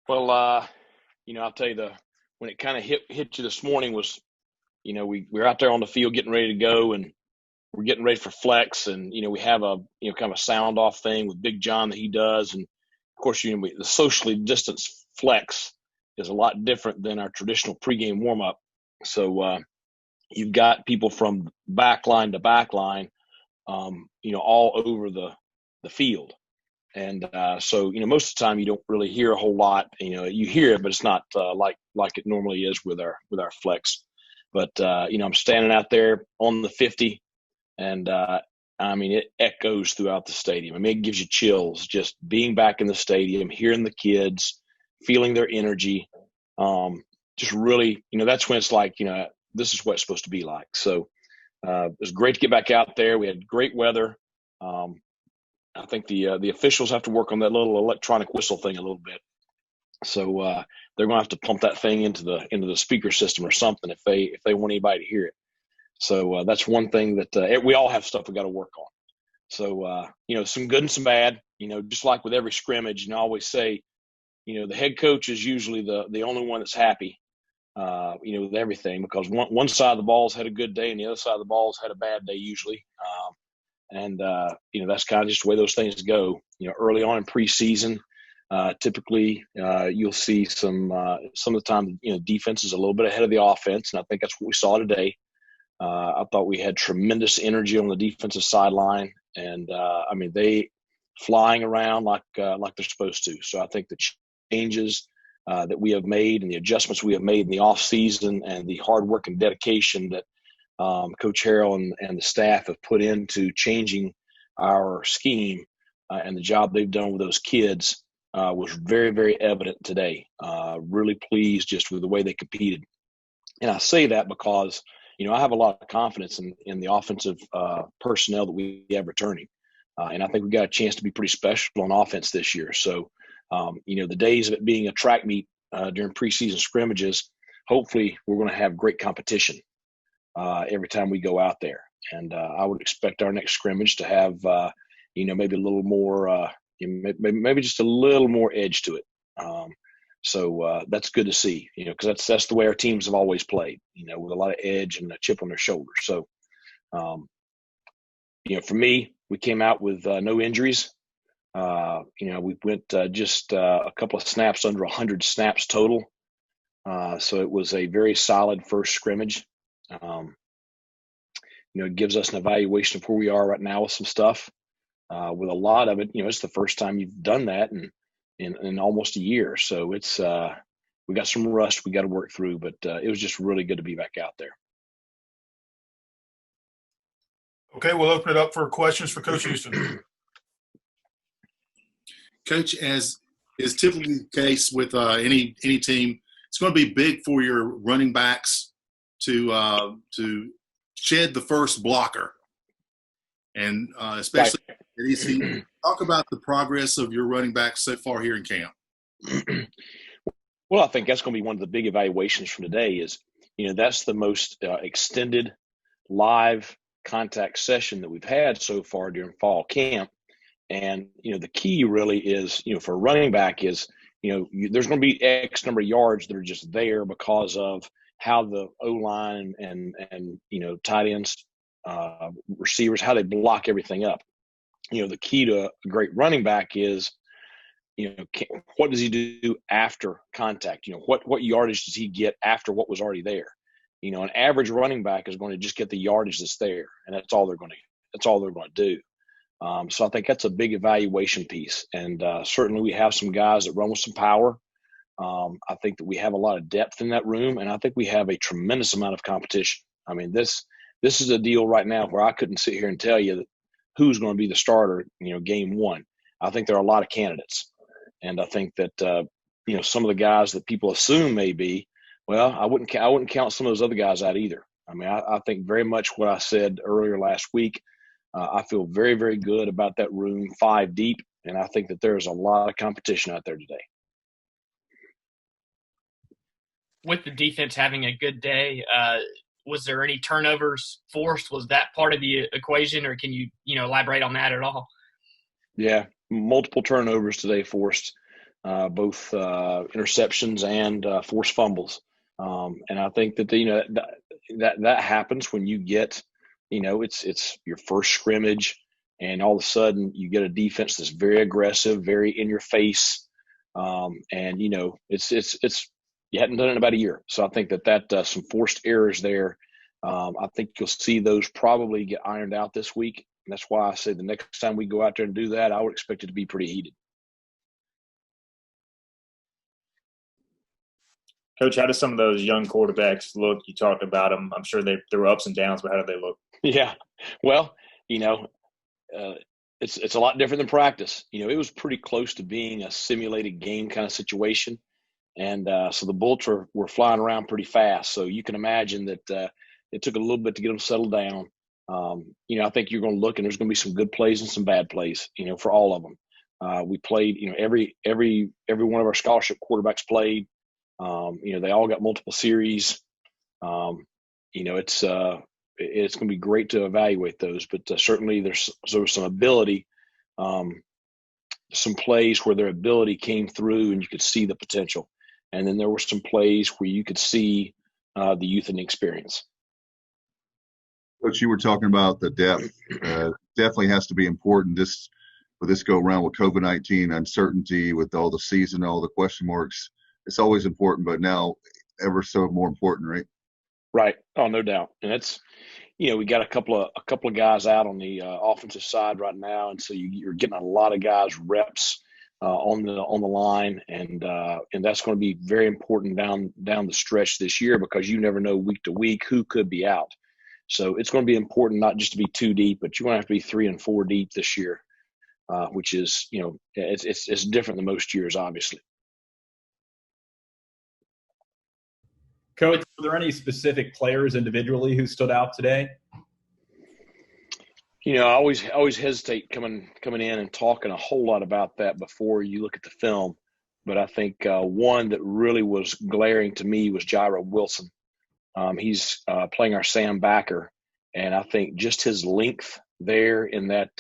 Well, I'll tell you when it kind of hit you this morning was, we're out there on the field getting ready to go, and we're getting ready for flex, and we have a kind of a sound off thing with Big John that he does, and of course the socially distanced flex is a lot different than our traditional pregame warm up. So you've got people from back line to back line, all over the field. And so most of the time you don't really hear a whole lot. You hear it, but it's not like it normally is with our flex. But I'm standing out there on the 50, and it echoes throughout the stadium. It gives you chills just being back in the stadium, hearing the kids, feeling their energy. Just really, that's when it's like, this is what it's supposed to be like. So it was great to get back out there. We had great weather. I think the officials have to work on that little electronic whistle thing a little bit. So they're going to have to pump that thing into the speaker system or something if they want anybody to hear it. So that's one thing that we all have stuff we got to work on. So some good and some bad. Just like with every scrimmage, I always say, the head coach is usually the only one that's happy, with everything, because one side of the ball's had a good day and the other side of the ball's had a bad day usually. And that's kind of just the way those things go. Early on in preseason, typically you'll see some of the time, defense is a little bit ahead of the offense, and I think that's what we saw today. I thought we had tremendous energy on the defensive sideline, and they flying around like they're supposed to. So I think the changes that we have made and the adjustments we have made in the off season and the hard work and dedication that Coach Harrell and the staff have put into changing our scheme and the job they've done with those kids was very, very evident today. Really pleased just with the way they competed. And I say that because, I have a lot of confidence in the offensive personnel that we have returning. And I think we've got a chance to be pretty special on offense this year. So, the days of it being a track meet during preseason scrimmages, hopefully we're going to have great competition every time we go out there. And I would expect our next scrimmage to have, maybe a little more, maybe just a little more edge to it. So that's good to see, because that's the way our teams have always played, with a lot of edge and a chip on their shoulder. So, for me, we came out with no injuries. We went just a couple of snaps under 100 snaps total. So it was a very solid first scrimmage. It gives us an evaluation of where we are right now with some stuff. With a lot of it, it's the first time you've done that in almost a year. So it's we got some rust we got to work through, but it was just really good to be back out there. Okay, we'll open it up for questions for Coach Houston. Coach, as is typically the case with any team, it's going to be big for your running backs to shed the first blocker, and especially at ECU. Talk about the progress of your running backs so far here in camp. Well, I think that's going to be one of the big evaluations from today is, that's the most extended live contact session that we've had so far during fall camp. And, the key really is, for a running back is, there's going to be X number of yards that are just there because of how the O-line and tight ends, receivers, how they block everything up. The key to a great running back is, what does he do after contact? What yardage does he get after what was already there? An average running back is going to just get the yardage that's there, and that's all they're going to do. So I think that's a big evaluation piece. And certainly we have some guys that run with some power. I think that we have a lot of depth in that room, and I think we have a tremendous amount of competition. This is a deal right now where I couldn't sit here and tell you that who's going to be the starter, game one. I think there are a lot of candidates. And I think that, some of the guys that people assume may be, well, I wouldn't count some of those other guys out either. I think very much what I said earlier last week. I feel very, very good about that room 5 deep, and I think that there's a lot of competition out there today. With the defense having a good day, was there any turnovers forced? Was that part of the equation, or can you elaborate on that at all? Yeah, multiple turnovers today forced. both interceptions and forced fumbles. And I think that that happens when you get, it's your first scrimmage, and all of a sudden you get a defense that's very aggressive, very in your face, and it's you hadn't done it in about a year. So I think that some forced errors there. I think you'll see those probably get ironed out this week. And that's why I say the next time we go out there and do that, I would expect it to be pretty heated. Coach, how do some of those young quarterbacks look? You talked about them. I'm sure there were ups and downs, but how did they look? Yeah. Well, it's a lot different than practice. It was pretty close to being a simulated game kind of situation. And so the Bullets were flying around pretty fast. So you can imagine that it took a little bit to get them settled down. I think you're going to look, and there's going to be some good plays and some bad plays, for all of them. We played, every one of our scholarship quarterbacks played. They all got multiple series. It's going to be great to evaluate those, but certainly there was some ability, some plays where their ability came through and you could see the potential. And then there were some plays where you could see the youth and the experience. Coach, you were talking about the depth. Definitely has to be important for this go around with COVID-19 uncertainty, with all the season, all the question marks. It's always important, but now ever so more important, right? Right. Oh, no doubt. And it's, we got a couple of guys out on the offensive side right now, and so you're getting a lot of guys reps on the line, and that's going to be very important down the stretch this year, because you never know week to week who could be out. So it's going to be important not just to be 2 deep, but you're going to have to be 3 and 4 deep this year, which is, it's different than most years, obviously. Coach, were there any specific players individually who stood out today? I always hesitate coming in and talking a whole lot about that before you look at the film. But I think one that really was glaring to me was Jairo Wilson. He's playing our Sam backer, and I think just his length there in that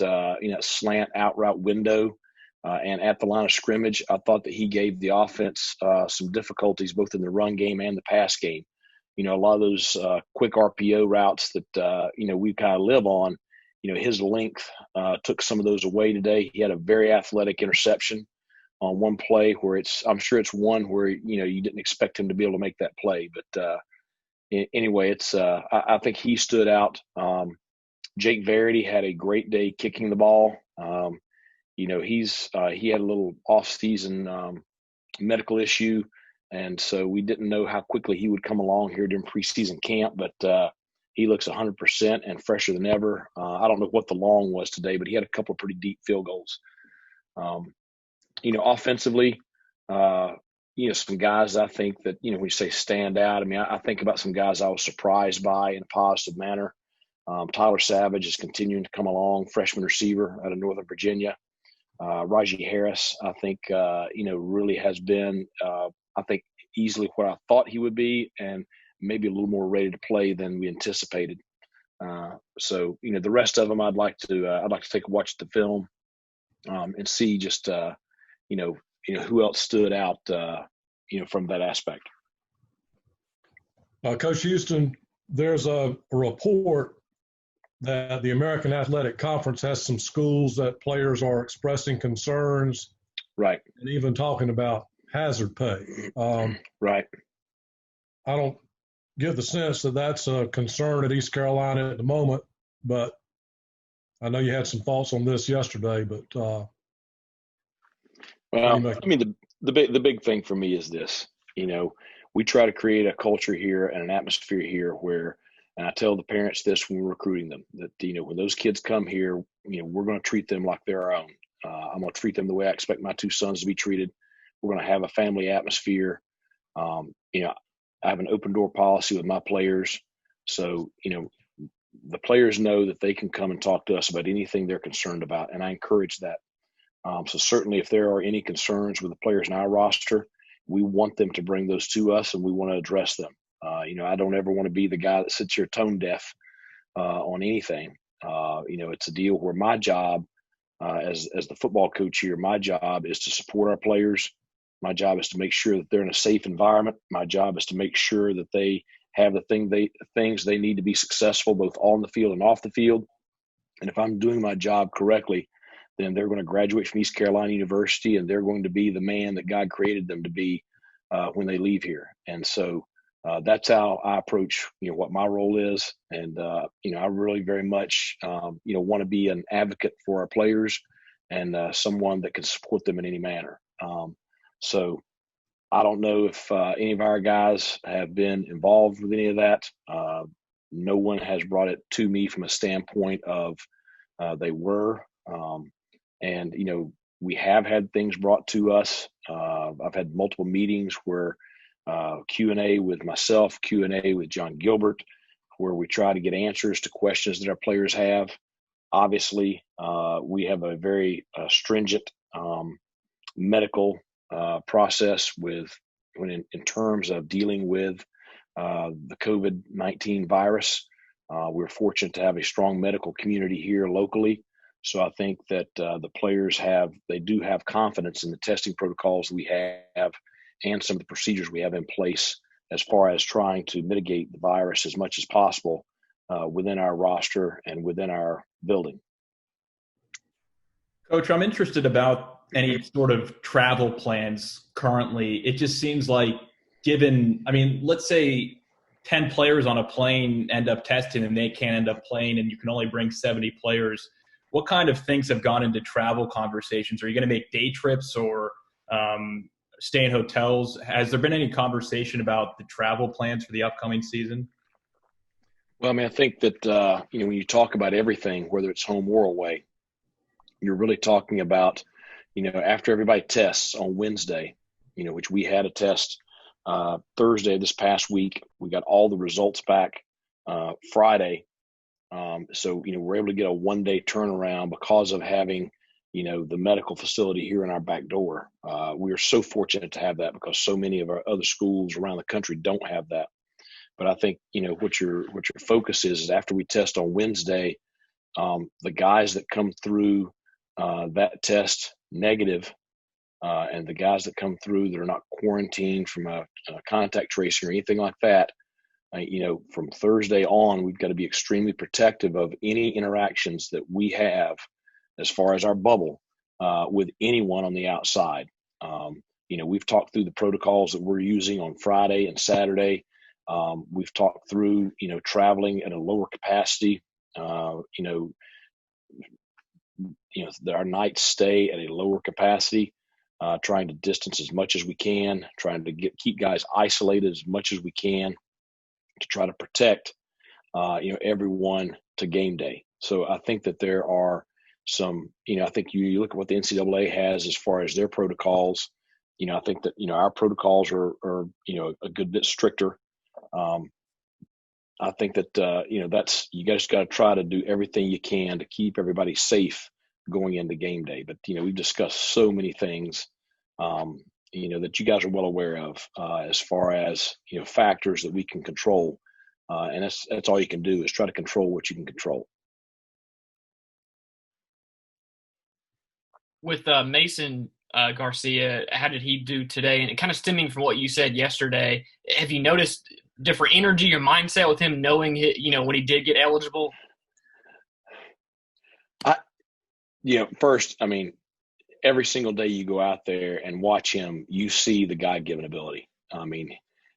slant out route window and at the line of scrimmage, I thought that he gave the offense some difficulties both in the run game and the pass game. A lot of those quick RPO routes that we kind of live on, his length took some of those away today. He had a very athletic interception on one play where I'm sure it's one where you didn't expect him to be able to make that play, but anyway, I think he stood out. Jake Verity had a great day kicking the ball. He had a little off-season medical issue, and so we didn't know how quickly he would come along here during preseason camp, but he looks 100% and fresher than ever. I don't know what the long was today, but he had a couple of pretty deep field goals. Offensively, some guys I think that, when you say stand out, I think about some guys I was surprised by in a positive manner. Tyler Savage is continuing to come along, freshman receiver out of Northern Virginia. Raji Harris, I think, really has been, I think, easily what I thought he would be, and maybe a little more ready to play than we anticipated. So, the rest of them, I'd like to take a watch at the film and see just, who else stood out, from that aspect. Coach Houston, there's a report that the American Athletic Conference has some schools that players are expressing concerns, right, and even talking about hazard pay. Right. I don't get the sense that that's a concern at East Carolina at the moment, but I know you had some thoughts on this yesterday. But the big thing for me is this. We try to create a culture here and an atmosphere here where. And I tell the parents this when we're recruiting them, that, when those kids come here, we're going to treat them like they're our own. I'm going to treat them the way I expect my 2 sons to be treated. We're going to have a family atmosphere. I have an open door policy with my players. So, the players know that they can come and talk to us about anything they're concerned about. And I encourage that. So certainly if there are any concerns with the players in our roster, we want them to bring those to us and we want to address them. I don't ever want to be the guy that sits here tone deaf on anything. It's a deal where my job as the football coach here, my job is to support our players, My job is to make sure that they're in a safe environment. My job is to make sure that they have the things they need to be successful, both on the field and off the field. And if I'm doing my job correctly, then they're going to graduate from East Carolina University, and they're going to be the man that God created them to be when they leave here. And so that's how I approach, what my role is. And, I really very much, want to be an advocate for our players and someone that can support them in any manner. So I don't know if any of our guys have been involved with any of that. No one has brought it to me from a standpoint of they were. And, we have had things brought to us. I've had multiple meetings where Q&A with myself, Q&A with John Gilbert, where we try to get answers to questions that our players have. Obviously, we have a very stringent medical process in terms of dealing with the COVID-19 virus. We're fortunate to have a strong medical community here locally. So I think that the players do have confidence in the testing protocols we have and some of the procedures we have in place as far as trying to mitigate the virus as much as possible within our roster and within our building. Coach, I'm interested about any sort of travel plans currently. It just seems like let's say 10 players on a plane end up testing and they can't end up playing and you can only bring 70 players. What kind of things have gone into travel conversations? Are you going to make day trips or stay in hotels? Has there been any conversation about the travel plans for the upcoming season? Well, I think that, when you talk about everything, whether it's home or away, you're really talking about, after everybody tests on Wednesday, which we had a test Thursday this past week. We got all the results back Friday. So, we're able to get a one-day turnaround because of having, the medical facility here in our back door. We are so fortunate to have that because so many of our other schools around the country don't have that. But I think, what your focus is after we test on Wednesday, the guys that come through that test negative and the guys that come through that are not quarantined from a contact tracing or anything like that, from Thursday on, we've got to be extremely protective of any interactions that we have as far as our bubble with anyone on the outside. We've talked through the protocols that we're using on Friday and Saturday. We've talked through, traveling at a lower capacity, our night stay at a lower capacity, trying to distance as much as we can, trying to keep guys isolated as much as we can to try to protect, everyone to game day. So I think that there are some, I think you look at what the NCAA has as far as their protocols. I think that, our protocols are a good bit stricter. I think that, you guys got to try to do everything you can to keep everybody safe going into game day. But, we've discussed so many things, that you guys are well aware of as far as, factors that we can control. And that's all you can do is try to control what you can control. With Mason Garcia, how did he do today? And kind of stemming from what you said yesterday, have you noticed different energy or mindset with him knowing, when he did get eligible? First, every single day you go out there and watch him, you see the God-given ability.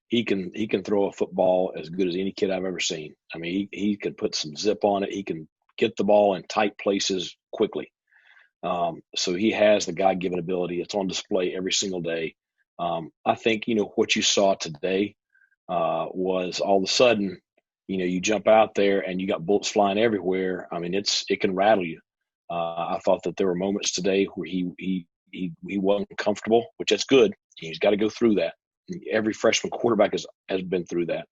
He can throw a football as good as any kid I've ever seen. He can put some zip on it. He can get the ball in tight places quickly. So he has the God-given ability. It's on display every single day. I think, what you saw today was all of a sudden, you jump out there and you got bullets flying everywhere. It can rattle you. I thought that there were moments today where he wasn't comfortable, which that's good. He's got to go through that. Every freshman quarterback has been through that.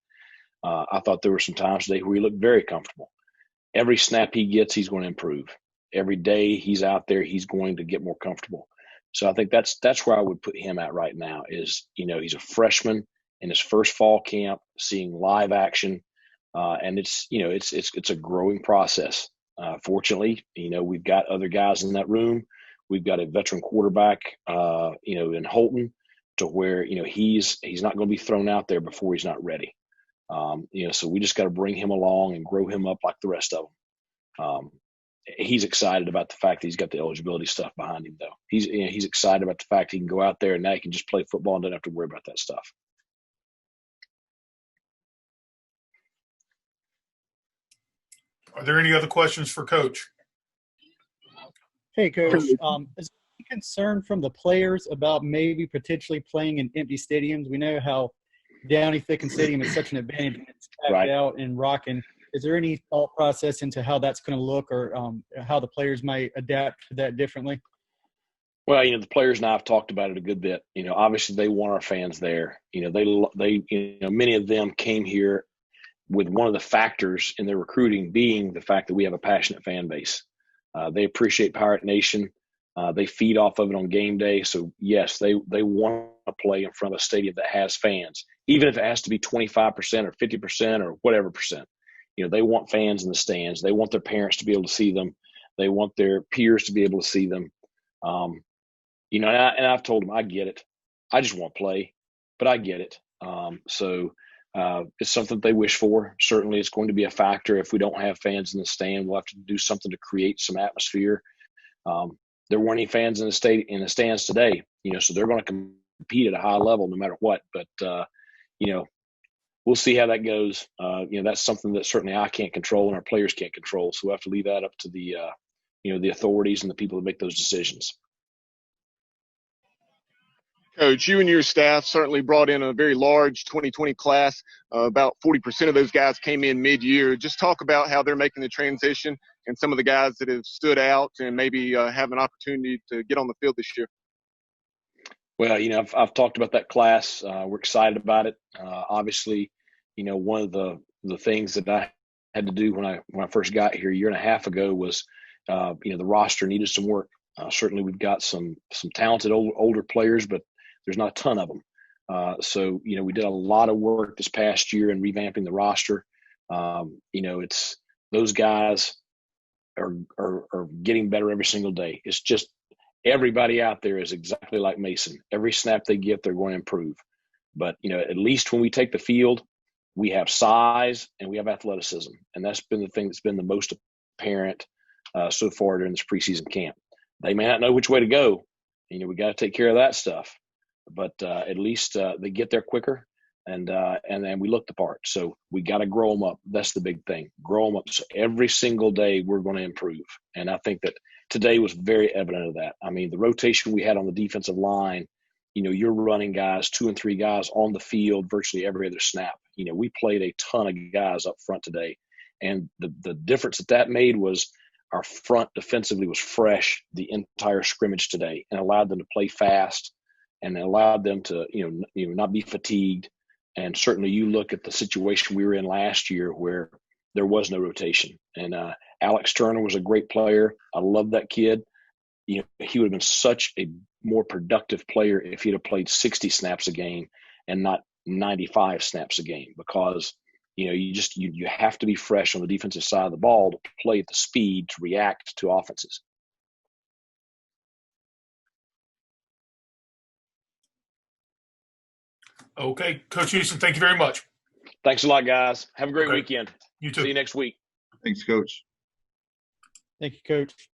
I thought there were some times today where he looked very comfortable. Every snap he gets, he's going to improve. Every day he's out there, he's going to get more comfortable. So I think that's where I would put him at right now is, he's a freshman in his first fall camp, seeing live action. And it's a growing process. Fortunately, we've got other guys in that room. We've got a veteran quarterback, in Holton to where, he's not going to be thrown out there before he's not ready. So we just got to bring him along and grow him up like the rest of them. He's excited about the fact that he's got the eligibility stuff behind him, though. He's excited about the fact he can go out there and now he can just play football and doesn't have to worry about that stuff. Are there any other questions for Coach? Hey, Coach. Is there any concern from the players about maybe potentially playing in empty stadiums? We know how Dowdy-Ficklen Stadium is such an advantage when it's packed out and rocking. Is there any thought process into how that's going to look or how the players might adapt to that differently? Well, the players and I have talked about it a good bit. Obviously they want our fans there. They many of them came here with one of the factors in their recruiting being the fact that we have a passionate fan base. They appreciate Pirate Nation. They feed off of it on game day. So, yes, they want to play in front of a stadium that has fans, even if it has to be 25% or 50% or whatever percent. They want fans in the stands. They want their parents to be able to see them. They want their peers to be able to see them. And I've told them, I get it. I just want to play, but I get it. It's something that they wish for. Certainly it's going to be a factor. If we don't have fans in the stand, we'll have to do something to create some atmosphere. There weren't any fans in the stands today, so they're going to compete at a high level no matter what. But, we'll see how that goes. That's something that certainly I can't control and our players can't control. So we'll have to leave that up to the authorities and the people that make those decisions. Coach, you and your staff certainly brought in a very large 2020 class. About 40% of those guys came in mid-year. Just talk about how they're making the transition and some of the guys that have stood out and maybe have an opportunity to get on the field this year. Well, I've talked about that class. We're excited about it. Obviously, one of the things that I had to do when I first got here a year and a half ago was, the roster needed some work. Certainly, we've got some talented older players, but there's not a ton of them. So we did a lot of work this past year in revamping the roster. It's those guys are getting better every single day. It's just everybody out there is exactly like Mason. Every snap they get, they're going to improve. But, at least when we take the field, we have size and we have athleticism. And that's been the thing that's been the most apparent so far during this preseason camp. They may not know which way to go. We got to take care of that stuff. But at least they get there quicker and then we look the part. So we got to grow them up. That's the big thing. Grow them up. So every single day we're going to improve. And I think that today was very evident of that. I mean, the rotation we had on the defensive line, you're running guys, 2 and 3 guys on the field virtually every other snap. We played a ton of guys up front today. And the difference that made was our front defensively was fresh the entire scrimmage today and allowed them to play fast and allowed them to, not be fatigued. And certainly you look at the situation we were in last year where there was no rotation. And Alex Turner was a great player. I love that kid. He would have been such a more productive player if he'd have played 60 snaps a game and not 95 snaps a game, because you have to be fresh on the defensive side of the ball to play at the speed to react to offenses. Okay. Coach Houston, thank you very much. Thanks a lot, guys. Have a great weekend. You too. See you next week. Thanks, Coach. Thank you, Coach.